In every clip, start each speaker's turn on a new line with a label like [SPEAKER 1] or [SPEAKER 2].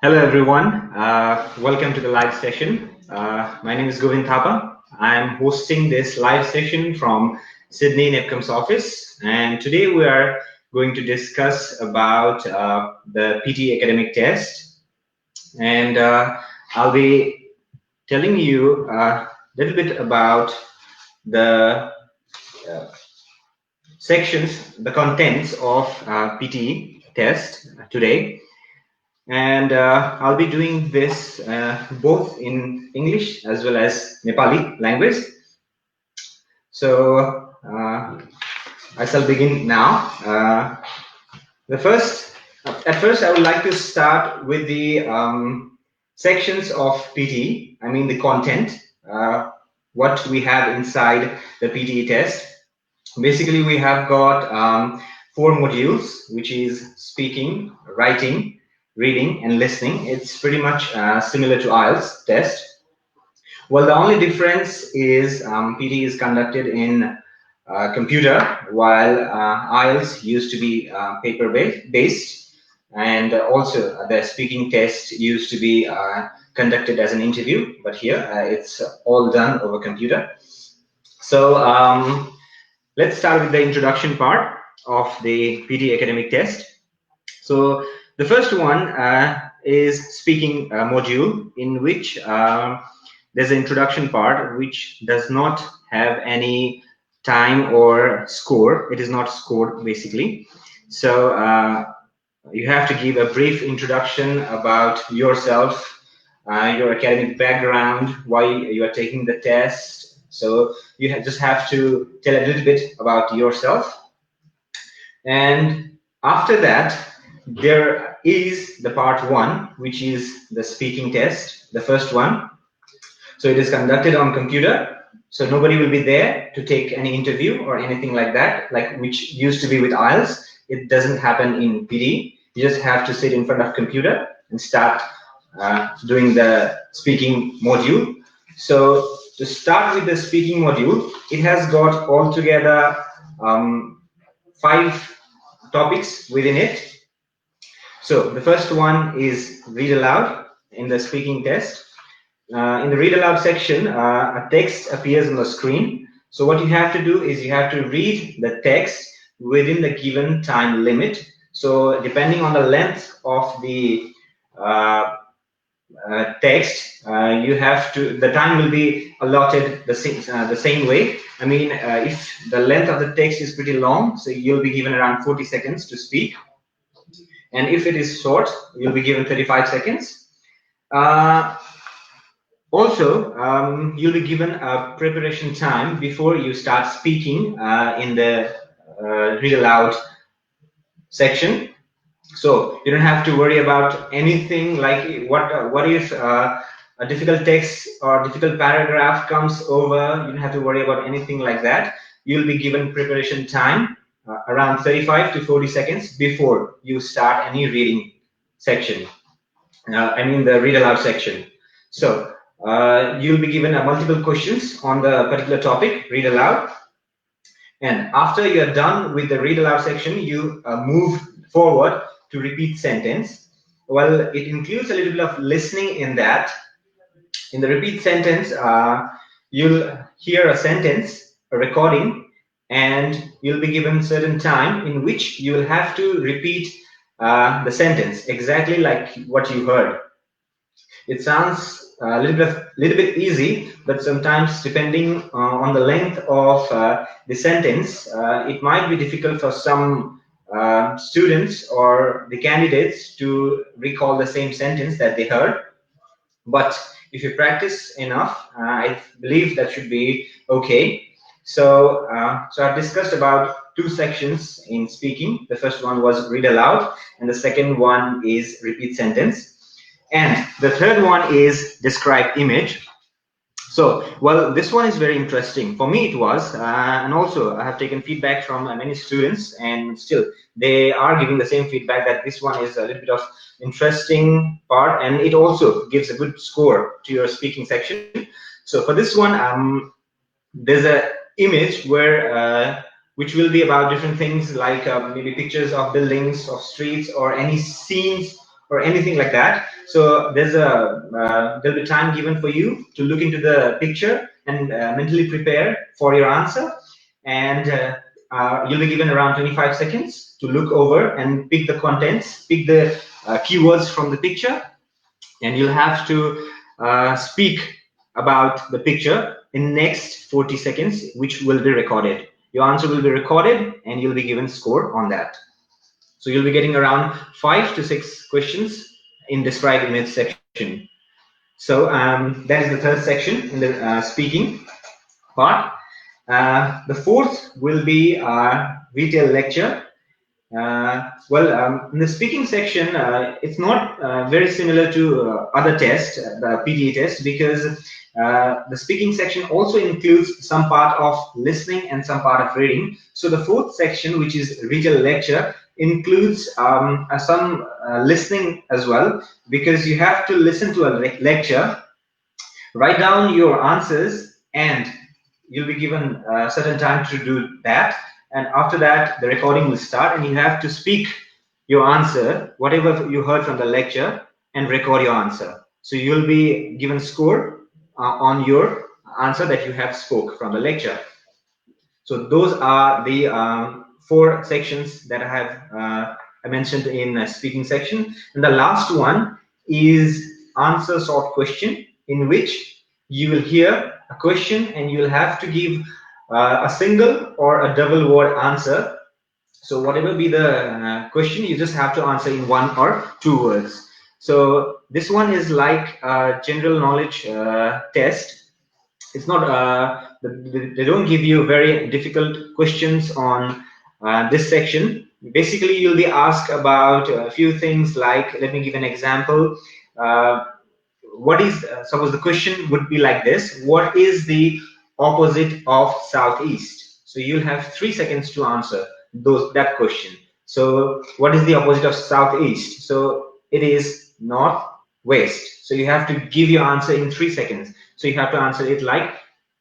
[SPEAKER 1] Hello everyone, welcome to the live session. My name is Govind Thapa. I'm hosting this live session from Sydney Nepcoms office, and today we are going to discuss about the PTE academic test, and I'll be telling you a little bit about the uh, sections, the contents of PTE test today. And I'll be doing this both in English as well as Nepali language. So I shall begin now. At first, I would like to start with the sections of PTE. I mean the content, what we have inside the PTE test. Basically, we have got 4 modules, which is speaking, writing, reading, and listening. It's pretty much similar to IELTS test. Well, the only difference is PT is conducted in computer, while IELTS used to be paper-based, and also the speaking test used to be conducted as an interview, but here it's all done over computer. So let's start with the introduction part of the PT academic test. So the first one is speaking module, in which there's an introduction part which does not have any time or score. It is not scored basically. So you have to give a brief introduction about yourself, your academic background, why you are taking the test. So you just have to tell a little bit about yourself. And after that, there is the part 1, which is the speaking test, the first one. So it is conducted on computer. So nobody will be there to take any interview or anything like that, like which used to be with IELTS. It doesn't happen in PD. You just have to sit in front of computer and start doing the speaking module. So to start with the speaking module, it has got altogether 5 topics within it. So the first one is read aloud in the speaking test. In the read aloud section, a text appears on the screen. So what you have to do is you have to read the text within the given time limit. So depending on the length of the text, you have to, the time will be allotted the same way. I mean, if the length of the text is pretty long, so you'll be given around 40 seconds to speak. And if it is short, you'll be given 35 seconds. Also, you'll be given a preparation time before you start speaking in the read aloud section. So you don't have to worry about anything like what if a difficult text or difficult paragraph comes over. You don't have to worry about anything like that. You'll be given preparation time around 35 to 40 seconds before you start any reading section. I mean the read aloud section. So you'll be given multiple questions on the particular topic, read aloud. And after you're done with the read aloud section, you move forward to repeat sentence. Well, it includes a little bit of listening in that. In the repeat sentence, you'll hear a sentence, a recording, and you'll be given certain time in which you will have to repeat the sentence exactly like what you heard. It sounds a little bit easy, but sometimes depending on the length of the sentence, it might be difficult for some students or the candidates to recall the same sentence that they heard. But if you practice enough, I believe that should be okay. So, so I've discussed about 2 sections in speaking. The first one was read aloud, and the second one is repeat sentence. And the third one is describe image. So, well, this one is very interesting. For me, it was, and also I have taken feedback from many students, and still they are giving the same feedback that this one is a little bit of interesting part, and it also gives a good score to your speaking section. So for this one, there's a image where which will be about different things like maybe pictures of buildings, of streets, or any scenes or anything like that. So there'll be time given for you to look into the picture and mentally prepare for your answer, and you'll be given around 25 seconds to look over and pick the contents, pick the keywords from the picture, and you'll have to speak about the picture in next 40 seconds, which will be recorded. Your answer will be recorded and you'll be given score on that. So you'll be getting around 5 to 6 questions in describe image section. So that is the third section in the speaking part. The fourth will be our retail lecture. In the speaking section, it's not very similar to other tests, the PTE test, because the speaking section also includes some part of listening and some part of reading. So the fourth section, which is retail lecture, includes some listening as well, because you have to listen to a lecture, write down your answers, and you'll be given a certain time to do that. And after that, the recording will start, and you have to speak your answer, whatever you heard from the lecture, and record your answer. So you'll be given score on your answer that you have spoke from the lecture. So those are the 4 sections that I have I mentioned in speaking section. And the last one is answer short question, in which you will hear a question and you will have to give a single or a double word answer. So whatever be the question, you just have to answer in 1 or 2 words. So this one is like a general knowledge test. It's not they don't give you very difficult questions on this section. Basically, you'll be asked about a few things like, let me give an example. What is, suppose the question would be like this: what is the opposite of southeast? So you'll have 3 seconds to answer that question. So what is the opposite of southeast? So it is northwest. So you have to give your answer in 3 seconds. So you have to answer it like,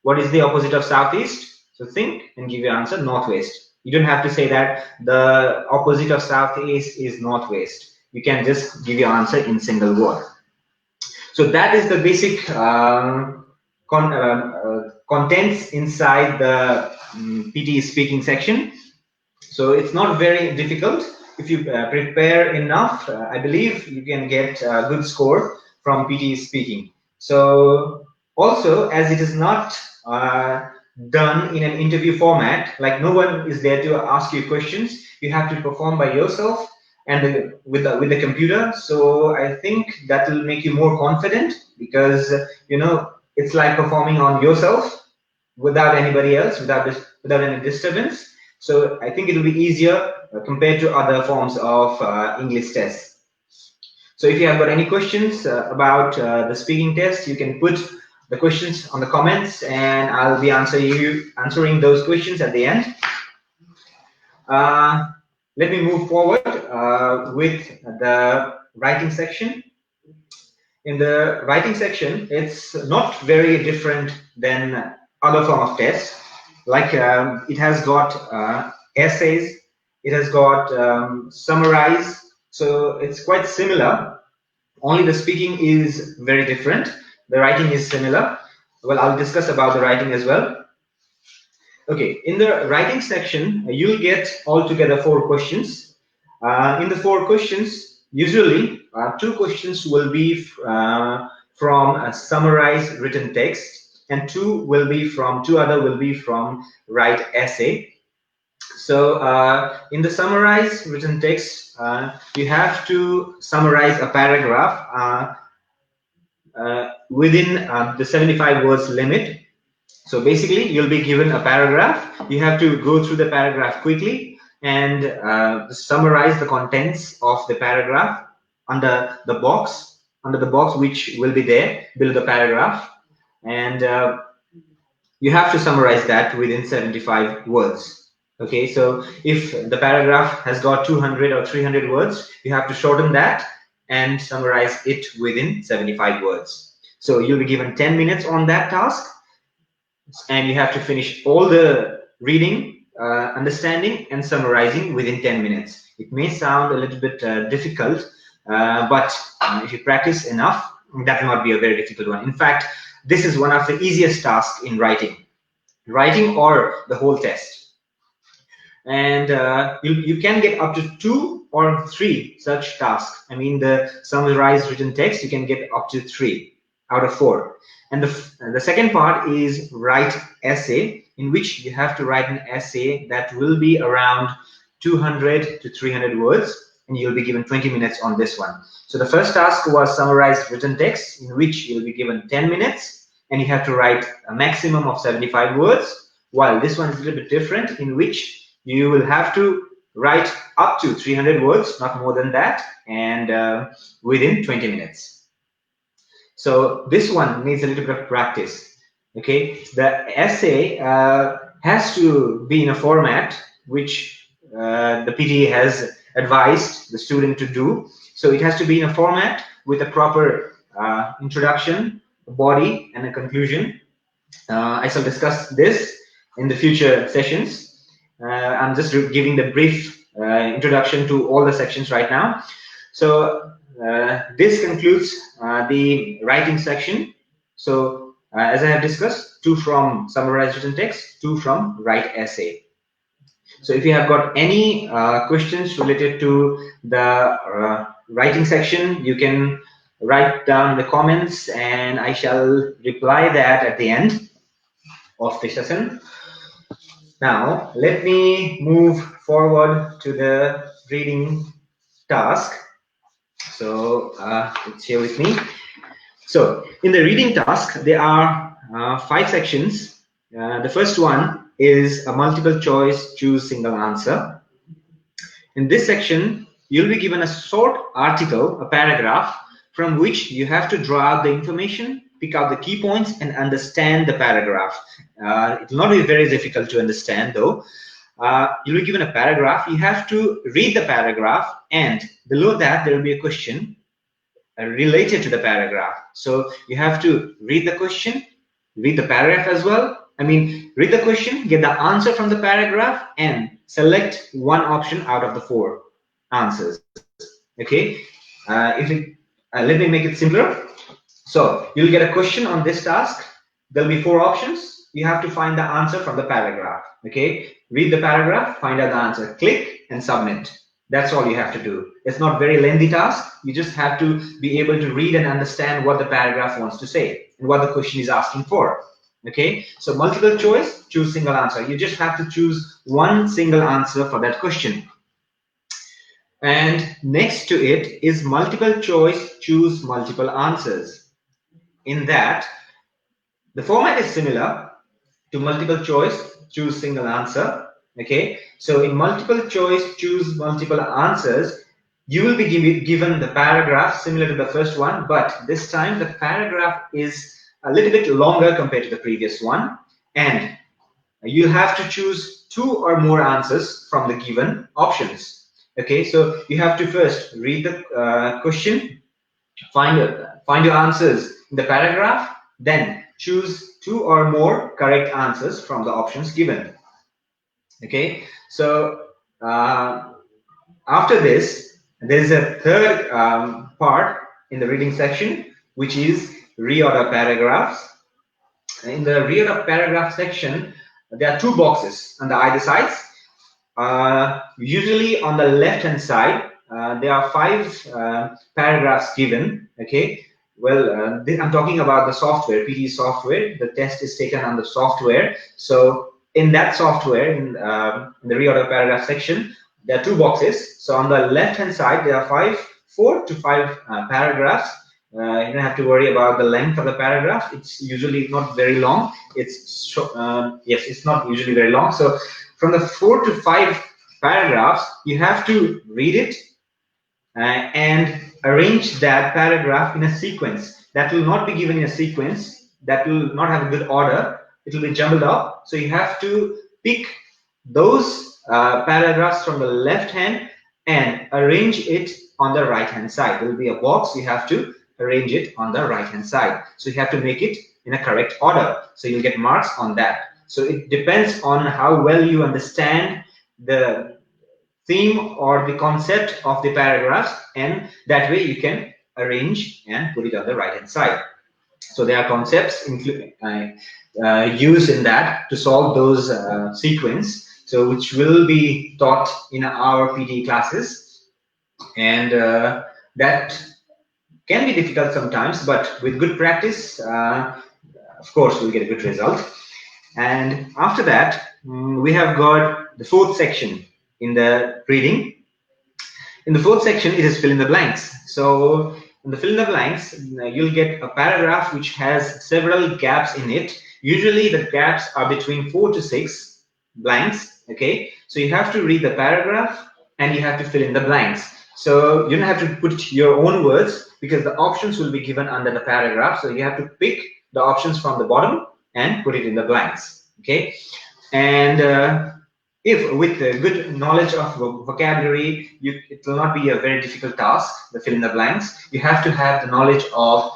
[SPEAKER 1] what is the opposite of southeast? So think and give your answer, northwest. You don't have to say that the opposite of southeast is northwest. You can just give your answer in single word. So that is the basic contents inside the PTE speaking section. So it's not very difficult. If you prepare enough, I believe you can get a good score from PTE speaking. So also, as it is not done in an interview format, like no one is there to ask you questions, you have to perform by yourself and with the computer. So I think that will make you more confident, because it's like performing on yourself without anybody else, without any disturbance. So I think it will be easier compared to other forms of English tests. So if you have got any questions about the speaking test, you can put the questions on the comments, and I'll be answering those questions at the end. Let me move forward with the writing section. In the writing section, it's not very different than other form of tests. Like it has got essays, it has got summarize, so it's quite similar. Only the speaking is very different. The writing is similar. Well, I'll discuss about the writing as well. Okay, in the writing section, you'll get altogether 4 questions. In the 4 questions, usually 2 questions will be from a summarized written text, and 2 other will be from write essay. So in the summarized written text, you have to summarize a paragraph within the 75 words limit. So basically, you'll be given a paragraph. You have to go through the paragraph quickly and summarize the contents of the paragraph under the box which will be there below the paragraph, and you have to summarize that within 75 words. Okay, so if the paragraph has got 200 or 300 words, you have to shorten that and summarize it within 75 words. So you'll be given 10 minutes on that task, and you have to finish all the reading, understanding, and summarizing within 10 minutes. It may sound a little bit difficult, but if you practice enough, that will not be a very difficult one. In fact, this is one of the easiest tasks in writing or the whole test. And you can get up to 2 or 3 such tasks. I mean, the summarized written text, you can get up to 3 out of 4. And the second part is write essay, in which you have to write an essay that will be around 200 to 300 words, and you'll be given 20 minutes on this one. So the first task was summarized written text, in which you'll be given 10 minutes, and you have to write a maximum of 75 words, while this one is a little bit different, in which you will have to write up to 300 words, not more than that, and within 20 minutes. So this one needs a little bit of practice. Okay, the essay has to be in a format which the PTE has advised the student to do. So it has to be in a format with a proper introduction, a body, and a conclusion. I shall discuss this in the future sessions. I'm just giving the brief introduction to all the sections right now. So this concludes the writing section. So as I have discussed, 2 from summarized written text, 2 from write essay. So if you have got any questions related to the writing section, you can write down the comments, and I shall reply that at the end of the session. Now, let me move forward to the reading task. So it's here with me. So in the reading task, there are 5 sections. The first one is a multiple choice, choose single answer. In this section, you'll be given a short article, a paragraph, from which you have to draw out the information, pick out the key points, and understand the paragraph. It will not be very difficult to understand, though. You'll be given a paragraph. You have to read the paragraph, and below that, there will be a question related to the paragraph. So you have to read the question, read the paragraph as well. I mean, read the question, get the answer from the paragraph, and select one option out of the 4 answers. Okay. Let me make it simpler. So you'll get a question on this task. There'll be 4 options. You have to find the answer from the paragraph. Okay. Read the paragraph, find out the answer, click and submit. That's all you have to do. It's not very lengthy task. You just have to be able to read and understand what the paragraph wants to say and what the question is asking for. Okay, so multiple choice, choose single answer. You just have to choose one single answer for that question. And next to it is multiple choice, choose multiple answers. In that, the format is similar to multiple choice, choose single answer. Okay, so in multiple choice, choose multiple answers, you will be given the paragraph similar to the first one, but this time the paragraph is a little bit longer compared to the previous one, and you have to choose 2 or more answers from the given options. Okay, so you have to first read the question, find your answers in the paragraph, then choose 2 or more correct answers from the options given. Okay, so after this, there's a third part in the reading section, which is reorder paragraphs. In the reorder paragraph section, there are 2 boxes on the either sides. Usually on the left hand side, there are 5 paragraphs given. Okay, well, I'm talking about the software, PTE software. The test is taken on the software. So in that software, in the reorder paragraph section, there are 2 boxes. So on the left hand side, there are 4 to 5 paragraphs. You don't have to worry about the length of the paragraph. It's usually not very long. It's it's not usually very long. So from the 4 to 5 paragraphs, you have to read it and arrange that paragraph in a sequence. That will not be given in a sequence. That will not have a good order. It will be jumbled up. So you have to pick those paragraphs from the left hand and arrange it on the right hand side. There will be a box. You have to arrange it on the right hand side. So you have to make it in a correct order. So you'll get marks on that. So it depends on how well you understand the theme or the concept of the paragraphs, and that way you can arrange and put it on the right hand side. So there are concepts used in that to solve those sequence, so which will be taught in our PTE classes, and that can be difficult sometimes, but with good practice, of course, we'll get a good result. And after that, we have got the fourth section in the reading. In the fourth section, it is fill in the blanks. So in the fill in the blanks, you'll get a paragraph which has several gaps in it. Usually the gaps are between 4 to 6 blanks. Okay, so you have to read the paragraph and you have to fill in the blanks. So you don't have to put your own words because the options will be given under the paragraph. So you have to pick the options from the bottom and put it in the blanks. Okay, and if with good knowledge of vocabulary, it will not be a very difficult task, the fill in the blanks. You have to have the knowledge of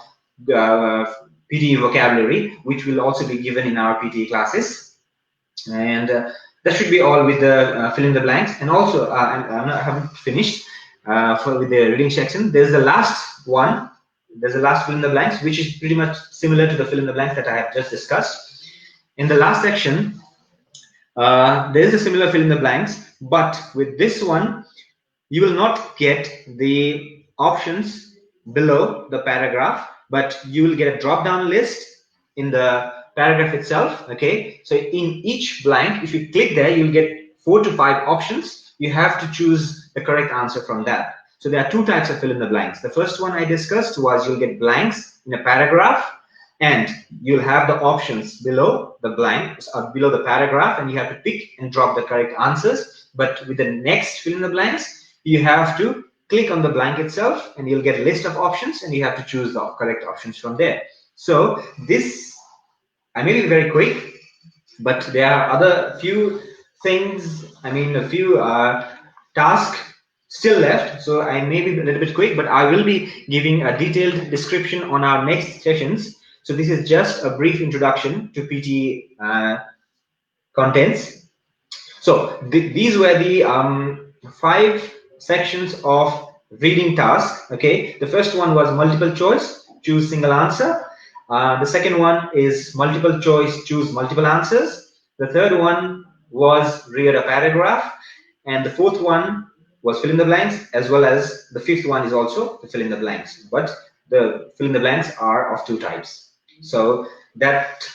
[SPEAKER 1] PTE vocabulary, which will also be given in our PTE classes. And that should be all with the fill in the blanks. And also, I haven't finished with the reading section. There's the last one. There's the last fill in the blanks, which is pretty much similar to the fill in the blanks that I have just discussed. In the last section, there is a similar fill in the blanks, but with this one, you will not get the options below the paragraph, but you will get a drop-down list in the paragraph itself. Okay, so in each blank, if you click there, you'll get 4 to 5 options. You have to choose the correct answer from that. So there are 2 types of fill in the blanks. The first one I discussed was you'll get blanks in a paragraph, and you'll have the options below the blanks or below the paragraph, and you have to pick and drop the correct answers. But with the next fill in the blanks, you have to click on the blank itself and you'll get a list of options and you have to choose the correct options from there. So this, I made it very quick, but there are other few things, a few tasks still left. So I may be a little bit quick, but I will be giving a detailed description on our next sessions. So this is just a brief introduction to PTE contents. So these were the 5 sections of reading task. Okay, the first one was multiple choice, choose single answer. The second one is multiple choice, choose multiple answers. The third one was read a paragraph, and the fourth one was fill in the blanks, as well as the fifth one is also the fill in the blanks. But the fill in the blanks are of 2 types. So that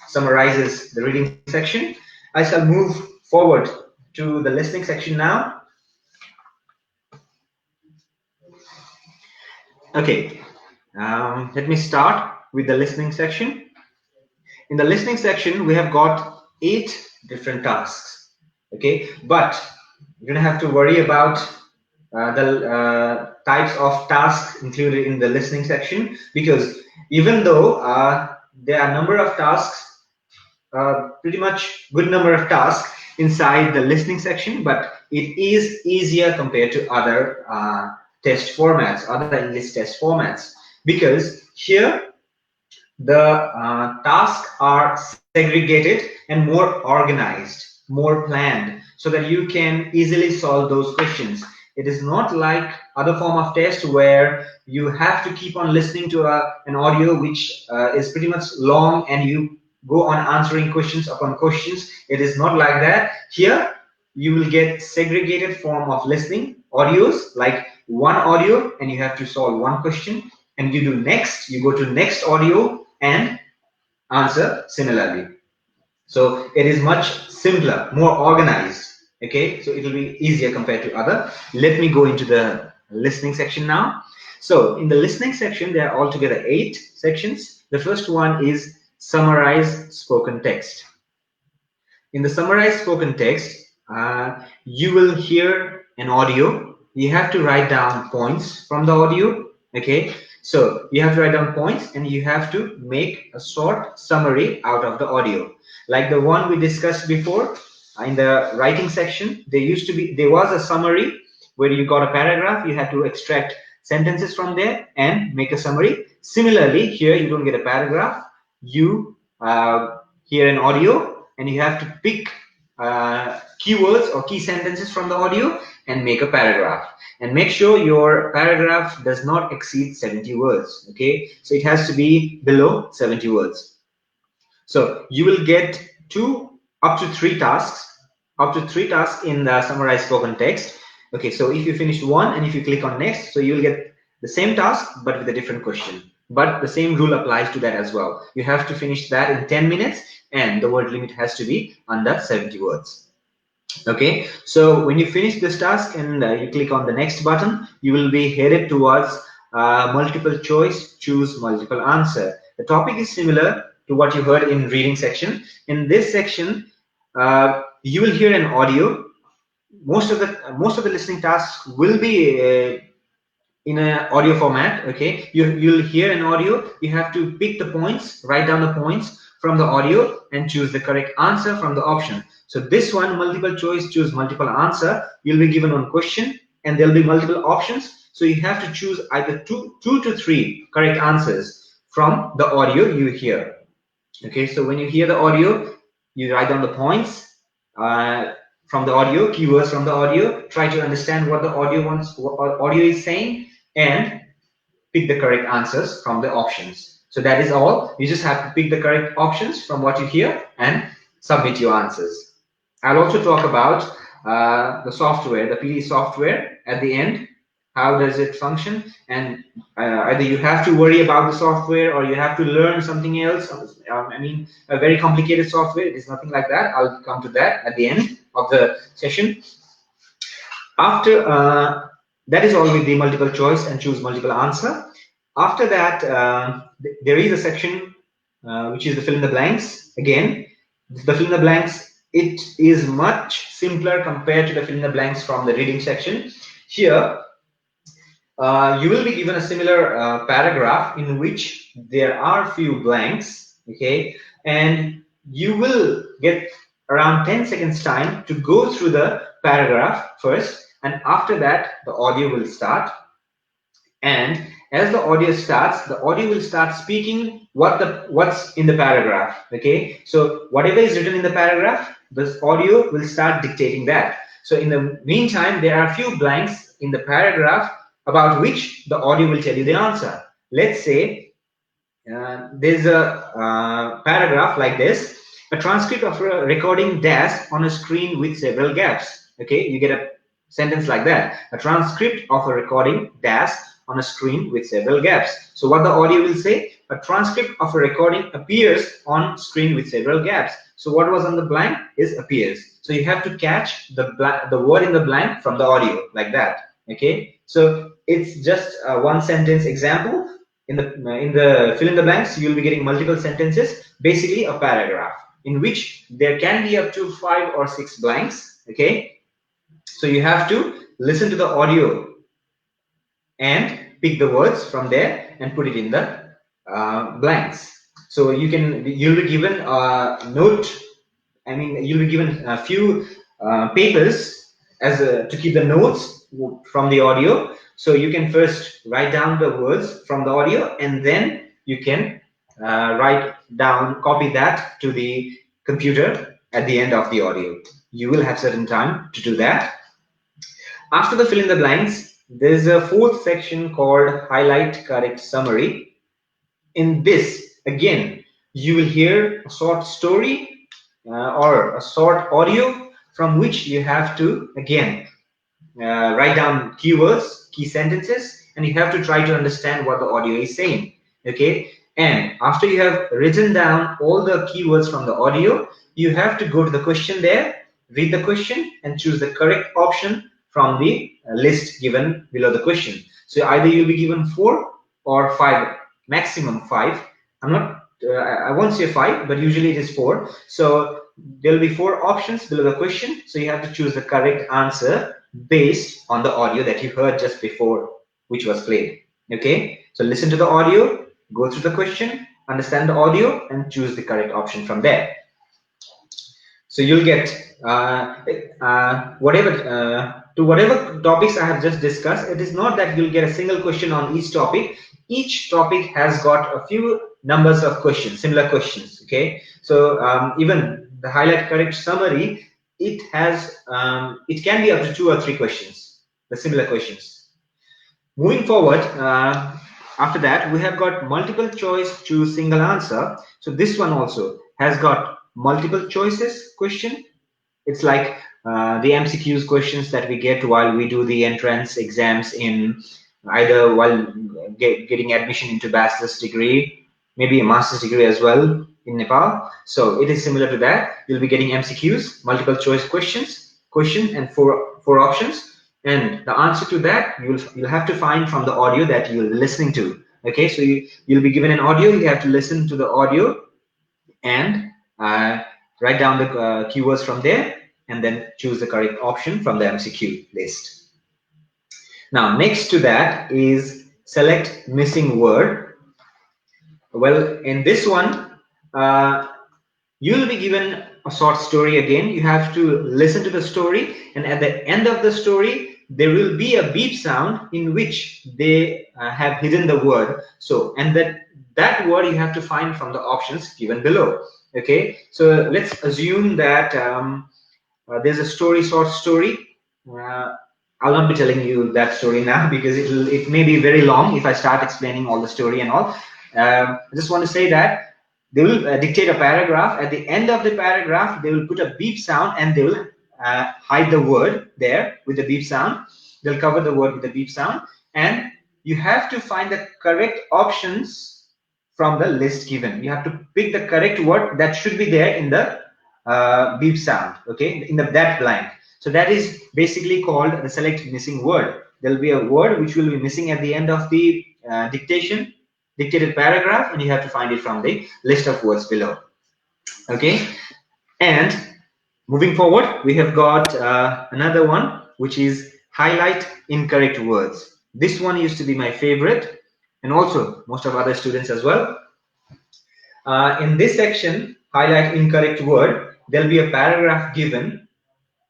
[SPEAKER 1] summarizes the reading section. I shall move forward to the listening section now. Okay, let me start with the listening section. In the listening section, we have got 8 different tasks. Okay, but you don't have to worry about the types of tasks included in the listening section, because even though there are a number of tasks, pretty much good number of tasks inside the listening section, but it is easier compared to other test formats, other English test formats, because here the tasks are segregated and more organized, more planned, so that you can easily solve those questions. It is not like other form of test where you have to keep on listening to an audio which is pretty much long and you go on answering questions upon questions. It is not like that. Here you will get segregated form of listening audios, like one audio and you have to solve one question, and you do next, you go to next audio and answer similarly. So it is much simpler, more organized. Okay, so it will be easier compared to other. Let me go into the listening section now. So in the listening section, there are altogether 8 sections. The first one is summarize spoken text. In the summarized spoken text, you will hear an audio. You have to write down points from the audio. Okay, so you have to write down points and you have to make a short summary out of the audio, like the one we discussed before. In the writing section, there was a summary where you got a paragraph, you had to extract sentences from there and make a summary. Similarly, here you don't get a paragraph, you hear an audio and you have to pick keywords or key sentences from the audio and make a paragraph. And make sure your paragraph does not exceed 70 words. Okay, so it has to be below 70 words. So you will get up to three tasks in the summarized spoken text. Okay, so if you finish one and if you click on next, so you will get the same task but with a different question. But the same rule applies to that as well. You have to finish that in 10 minutes and the word limit has to be under 70 words. Okay, so when you finish this task and you click on the next button, you will be headed towards multiple choice, choose multiple answer. The topic is similar to what you heard in reading section. In this section, you will hear an audio. Most of the listening tasks will be in an audio format. Okay, you'll hear an audio. You have to pick the points, write down the points from the audio and choose the correct answer from the option. So this one, multiple choice, choose multiple answer, you'll be given one question and there'll be multiple options. So you have to choose either two to three correct answers from the audio you hear. Okay, so when you hear the audio, you write down the points from the audio, keywords from the audio, try to understand what the audio wants, what audio is saying, and pick the correct answers from the options. So that is all. You just have to pick the correct options from what you hear and submit your answers. I'll also talk about the software, the PTE software at the end. How does it function? And either you have to worry about the software or you have to learn something else. I mean, a very complicated software. It is nothing like that. I'll come to that at the end of the session. After that is all with the multiple choice and choose multiple answer. After that, there is a section which is the fill in the blanks. Again, the fill in the blanks, it is much simpler compared to the fill in the blanks from the reading section. Here, you will be given a similar paragraph in which there are few blanks, okay, and you will get around 10 seconds time to go through the paragraph first, and after that the audio will start. And as the audio starts, the audio will start speaking what's in the paragraph. Okay, so whatever is written in the paragraph, this audio will start dictating that. So in the meantime, there are a few blanks in the paragraph about which the audio will tell you the answer. Let's say there's a paragraph like this: a transcript of a recording dash on a screen with several gaps. Okay, you get a sentence like that: a transcript of a recording dash on a screen with several gaps. So what the audio will say: a transcript of a recording appears on screen with several gaps. So what was on the blank is appears. So you have to catch the word in the blank from the audio like that. Okay, so it's just one sentence example. In the fill in the blanks, you'll be getting multiple sentences, basically a paragraph in which there can be up to 5 or 6 blanks. Okay, so you have to listen to the audio and pick the words from there and put it in the blanks. So you'll be given a note. I mean, you'll be given a few papers to keep the notes from the audio. So you can first write down the words from the audio, and then you can copy that to the computer at the end of the audio. You will have certain time to do that. After the fill in the blanks, there's a fourth section called highlight, correct, summary. In this, again, you will hear a short story or a short audio from which you have to, again, write down keywords, key sentences, and you have to try to understand what the audio is saying. Okay, and after you have written down all the keywords from the audio, you have to go to the question there, read the question, and choose the correct option from the list given below the question. So either you'll be given 4 or 5, maximum 5. I won't say 5, but usually it is 4. So there'll be 4 options below the question. So you have to choose the correct answer based on the audio that you heard just before, which was played. Okay, so listen to the audio, go through the question, understand the audio, and choose the correct option from there. So you'll get whatever topics I have just discussed. It is not that you'll get a single question on each topic. Each topic has got a few numbers of questions, similar questions. Okay, so even the highlight, correct, summary, it has it can be up to 2 or 3 questions, the similar questions. Moving forward, after that we have got multiple choice choose single answer. So this one also has got multiple choices question. It's like the MCQs questions that we get while we do the entrance exams in either while getting admission into bachelor's degree, maybe a master's degree as well in Nepal. So it is similar to that. You'll be getting MCQs, multiple choice questions, and four options, and the answer to that you'll have to find from the audio that you're listening to. Okay, so you'll be given an audio. You have to listen to the audio and write down the keywords from there, and then choose the correct option from the MCQ list. Now, next to that is select missing word. Well, in this one, you'll be given a short story again. You have to listen to the story, and at the end of the story, there will be a beep sound in which they have hidden the word. So, and that word you have to find from the options given below. Okay, so let's assume that there's a short story. I'll not be telling you that story now because it may be very long if I start explaining all the story and all. I just want to say that they will dictate a paragraph. At the end of the paragraph, they will put a beep sound and they will hide the word there with the beep sound. They'll cover the word with the beep sound, and you have to find the correct options from the list given. You have to pick the correct word that should be there in the beep sound, okay, in that blank. So that is basically called the select missing word. There will be a word which will be missing at the end of the dictated paragraph, and you have to find it from the list of words below. Okay, and moving forward, we have got another one which is highlight incorrect words. This one used to be my favorite, and also most of other students as well. In this section, highlight incorrect word, there'll be a paragraph given.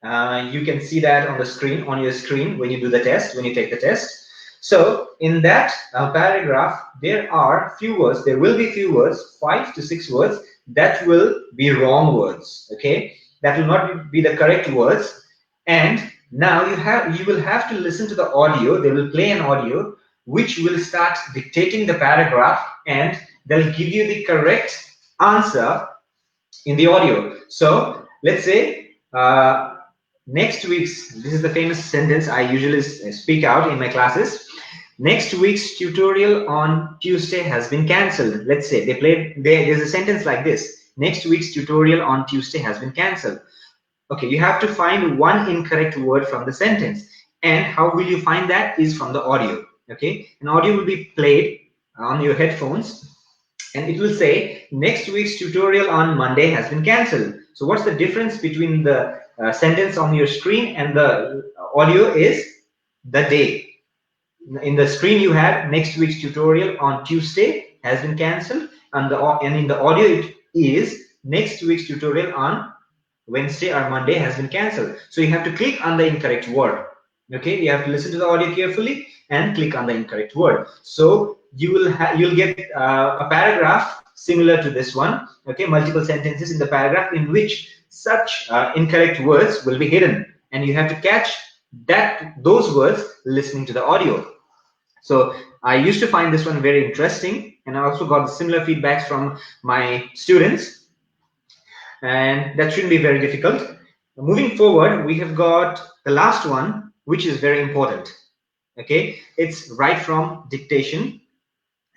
[SPEAKER 1] You can see that on the screen, on your screen, when you do the test, when you take the test. So in that paragraph, there are few words. There will be few words, 5 to 6 words that will be wrong words. Okay, that will not be the correct words. And now you will have to listen to the audio. They will play an audio which will start dictating the paragraph, and they'll give you the correct answer in the audio. So let's say next week's, this is the famous sentence I usually speak out in my classes. Next week's tutorial on Tuesday has been cancelled. Let's say there's a sentence like this. Next week's tutorial on Tuesday has been cancelled. Okay, you have to find one incorrect word from the sentence. And how will you find that is from the audio. Okay, an audio will be played on your headphones, and it will say next week's tutorial on Monday has been cancelled. So what's the difference between the sentence on your screen and the audio is the day. In the screen you have next week's tutorial on Tuesday has been cancelled, and in the audio it is next week's tutorial on Wednesday or Monday has been cancelled. So you have to click on the incorrect word. Okay, you have to listen to the audio carefully and click on the incorrect word. So you'll get a paragraph similar to this one. Okay, multiple sentences in the paragraph in which such incorrect words will be hidden, and you have to catch those words listening to the audio. So I used to find this one very interesting, and I also got similar feedbacks from my students, and that shouldn't be very difficult. Moving forward, we have got the last one, which is very important. Okay, it's right from dictation.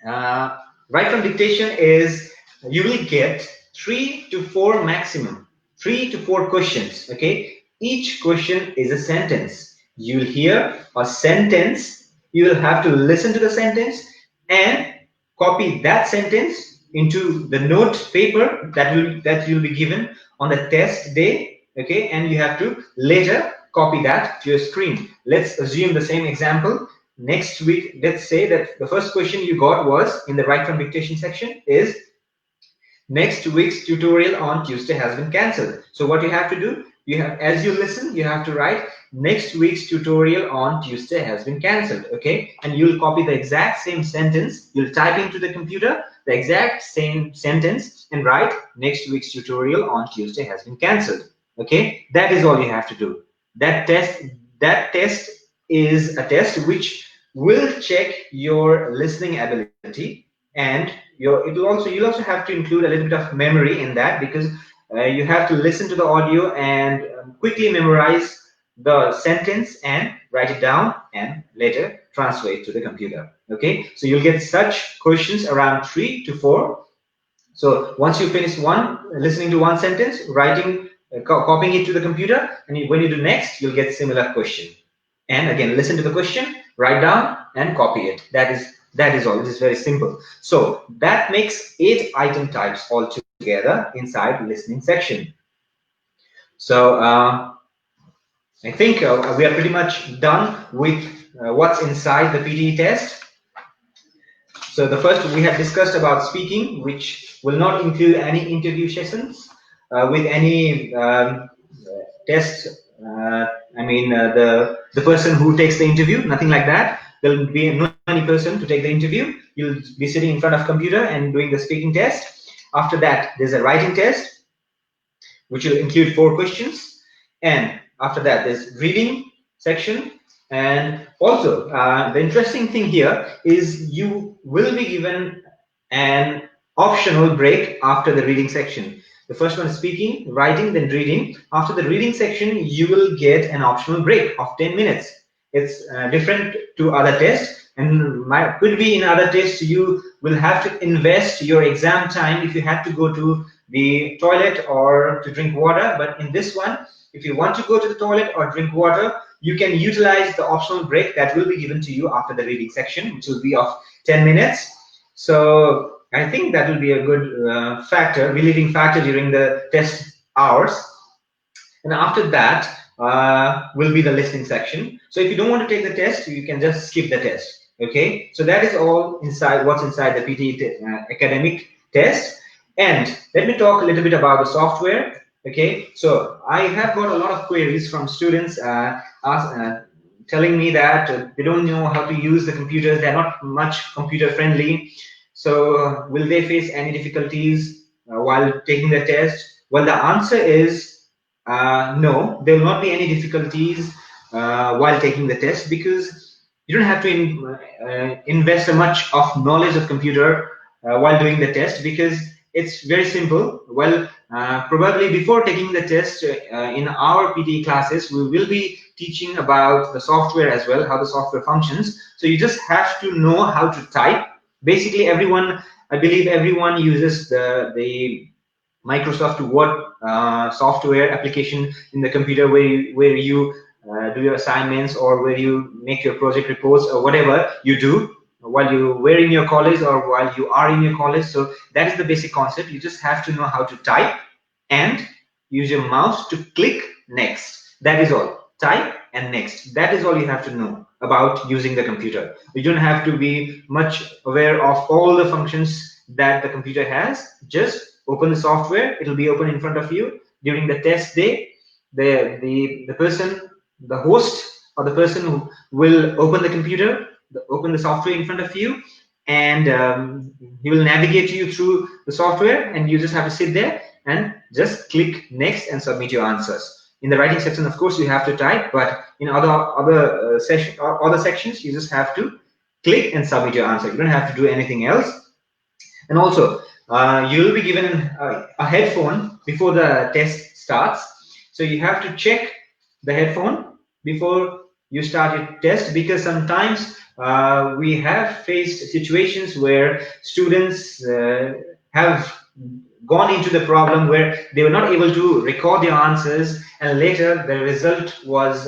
[SPEAKER 1] Right from dictation is you will get 3 to 4 maximum, 3 to 4 questions. Okay, each question is a sentence. You'll hear a sentence, you will have to listen to the sentence and copy that sentence into the note paper that you'll be given on the test day. Okay, and you have to later copy that to your screen. Let's assume the same example. Next week, let's say that the first question you got was in the right from dictation section is next week's tutorial on Tuesday has been cancelled. So what you have to do, as you listen, you have to write next week's tutorial on Tuesday has been cancelled. Okay, and you'll copy the exact same sentence. You'll type into the computer the exact same sentence and write next week's tutorial on Tuesday has been cancelled. Okay, that is all you have to do. That test is a test which will check your listening ability, and you'll also have to include a little bit of memory in that, because you have to listen to the audio and quickly memorize the sentence and write it down and later transfer it to the computer. Okay, so you'll get such questions around 3 to 4. So once you finish listening to one sentence, writing, copying it to the computer, and when you do next, you'll get similar question. And again, listen to the question, write down, and copy it. That is all. It is very simple. So that makes 8 item types altogether inside listening section. So I think we are pretty much done with what's inside the PTE test. So the first we have discussed about speaking, which will not include any interview sessions with any test. The person who takes the interview, nothing like that. There will be no any person to take the interview. You'll be sitting in front of computer and doing the speaking test. After that, there's a writing test, which will include 4 questions, and after that, there's reading section. And also, the interesting thing here is you will be given an optional break after the reading section. The first one is speaking, writing, then reading. After the reading section, you will get an optional break of 10 minutes. It's different to other tests, and could be in other tests you will have to invest your exam time if you have to go to the toilet or to drink water. But in this one, if you want to go to the toilet or drink water, you can utilize the optional break that will be given to you after the reading section, which will be of 10 minutes. So I think that will be a good relieving factor during the test hours. And after that will be the listening section. So if you don't want to take the test, you can just skip the test. Okay, so that is all inside what's inside the PTE academic test. And let me talk a little bit about the software. Okay, so I have got a lot of queries from students telling me that they don't know how to use the computers. They're not much computer friendly. So will they face any difficulties while taking the test? Well, the answer is no. There will not be any difficulties while taking the test, because you don't have to invest much of knowledge of computer while doing the test, because it's very simple. Well, probably before taking the test in our PTE classes, we will be teaching about the software as well, how the software functions. So you just have to know how to type. Basically, I believe everyone uses the Microsoft Word software application in the computer, where you do your assignments, or where you make your project reports, or whatever you do while you were in your college or while you are in your college. So that is the basic concept. You just have to know how to type and use your mouse to click next. That is all. Type and next. That is all you have to know about using the computer. You don't have to be much aware of all the functions that the computer has. Just open the software. It'll be open in front of you. During the test day, the person, the host, or the person who will open the computer, open the software in front of you, and he will navigate you through the software, and you just have to sit there and just click next and submit your answers. In the writing section, of course, you have to type, but in other sections, you just have to click and submit your answer. You don't have to do anything else. And also, you will be given a headphone before the test starts. So you have to check the headphone before you start your test, because sometimes we have faced situations where students have gone into the problem where they were not able to record their answers, and later the result was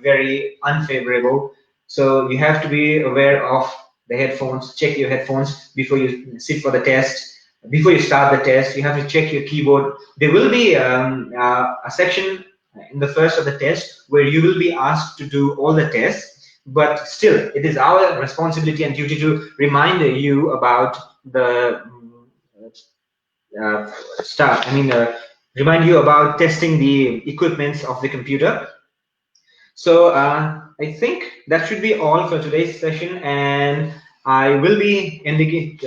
[SPEAKER 1] very unfavorable. So you have to be aware of the headphones. Check your headphones before you sit for the test. Before you start the test, you have to check your keyboard. There will be a section in the first of the test where you will be asked to do all the tests, but still it is our responsibility and duty to remind you about the remind you about testing the equipments of the computer. So I think that should be all for today's session, and I will be ending it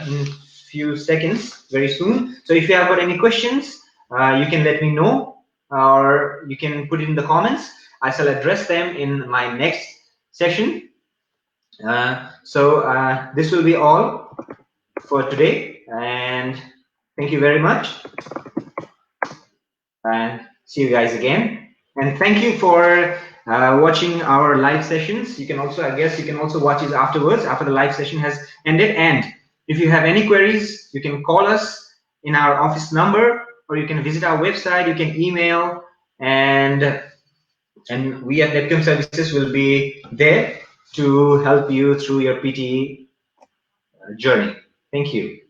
[SPEAKER 1] in few seconds very soon. So if you have got any questions, you can let me know, or you can put it in the comments. I shall address them in my next session. This will be all for today, and thank you very much, and see you guys again. And thank you for watching our live sessions. You can also, I guess, you can also watch it afterwards, after the live session has ended. And if you have any queries, you can call us in our office number, or you can visit our website. You can email, and we at Nepcoms Services will be there to help you through your PTE journey. Thank you.